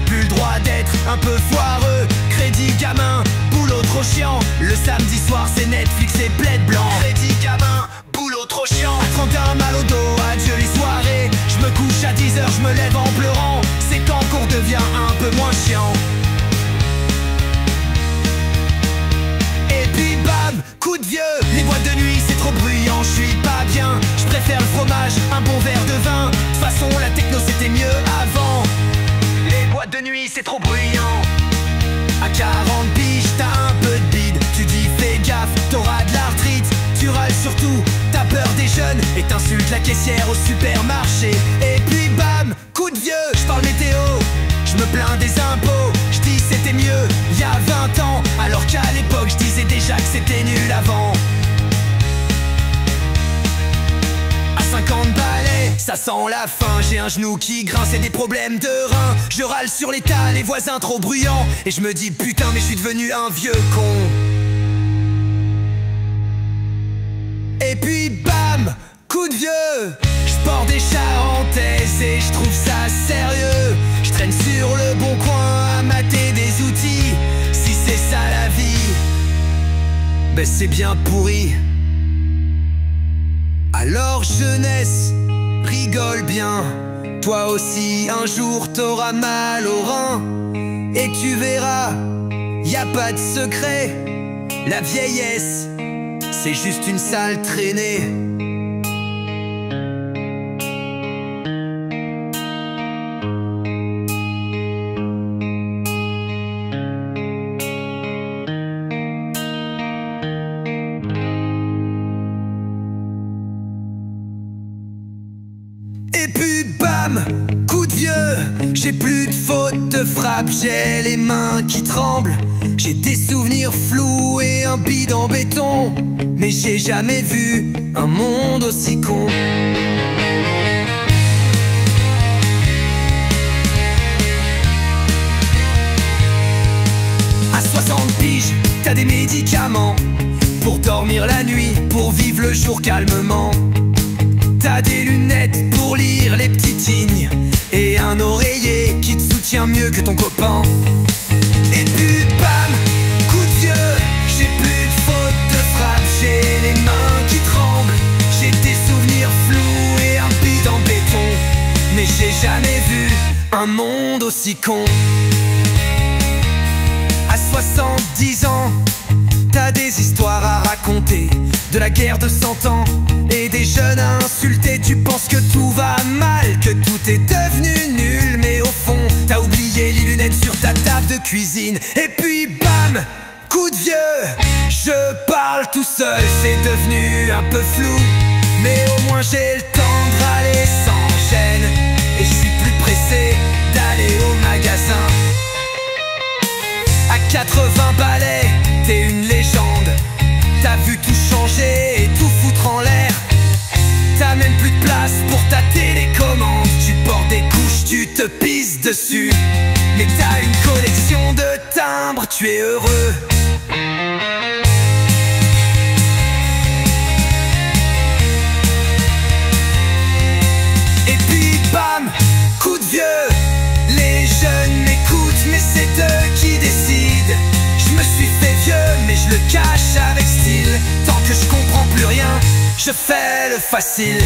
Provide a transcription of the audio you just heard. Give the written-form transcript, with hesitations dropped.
plus le droit d'être un peu foireux. Crédit gamin, boulot trop chiant. Le samedi soir c'est Netflix et plaid blanc. Crédit gamin, boulot trop chiant. À 31 mal au dos, adieu les soirées. Je me couche à 10h, je me lève en pleurant. C'est quand qu'on devient un peu moins chiant. Et puis bam, coup de vieux. Les boîtes de nuit c'est trop bruyant, je suis pas bien. Je préfère le fromage, un bon verre de vin. De toute façon la techno c'était mieux avant. Les boîtes de nuit c'est trop bruyant. À 40 piges t'as un peu de bide. Tu dis fais gaffe, t'auras de l'arthrite. Tu râles surtout, t'as peur des jeunes. Et t'insultes la caissière au supermarché. Et puis bam, coup de vieux. Je parle météo, je me plains des impôts. Je dis c'était mieux il y a 20 ans. Alors qu'à l'époque je disais déjà que c'était nul avant. À 50 balais, ça sent la fin. J'ai un genou qui grince et des problèmes de rein. Je râle sur l'état, les voisins trop bruyants. Et je me dis putain mais je suis devenu un vieux con. Et puis bam, coup de vieux. Je porte des charentaises et je trouve ça sérieux. Je traîne sur le bon coin à mater des outils. Si c'est ça la vie, ben c'est bien pourri. Alors jeunesse, rigole bien. Toi aussi un jour t'auras mal au rein. Et tu verras, y a pas de secret. La vieillesse, c'est juste une sale traînée. Et puis bam, coup de vieux. J'ai plus de fautes de frappe, j'ai les mains qui tremblent. J'ai des souvenirs flous et un bide en béton. Mais j'ai jamais vu un monde aussi con. À 60 piges, t'as des médicaments pour dormir la nuit, pour vivre le jour calmement. T'as des lunettes pour lire les petites lignes et un oreiller qui te soutient mieux que ton copain. Et puis bam, coup de vieux. J'ai plus de fautes de frappe, j'ai les mains qui tremblent. J'ai des souvenirs flous et un bide en béton. Mais j'ai jamais vu un monde aussi con. À 70 ans, t'as des histoires à raconter, de la guerre de 100 ans et des jeunes à insulter. Tu penses que tout va mal, que tout est devenu nul. Mais au fond, t'as oublié les lunettes sur ta table de cuisine. Et puis bam, coup de vieux. Je parle tout seul, c'est devenu un peu flou. Mais au moins j'ai le temps de râler sans gêne. Et je suis plus pressé d'aller au magasin. À 80 balais, t'es une légende. T'as vu tout changer et tout foutre en l'air. T'as même plus de place pour ta télécommande. Tu portes des couches, tu te pisses dessus. Mais t'as une collection de timbres, tu es heureux. Et puis bam, coup de vieux. Les jeunes m'écoutent mais c'est eux qui décident. Je me suis fait vieux mais je le cache avec style. Tant que je comprends plus rien, je fais le facile.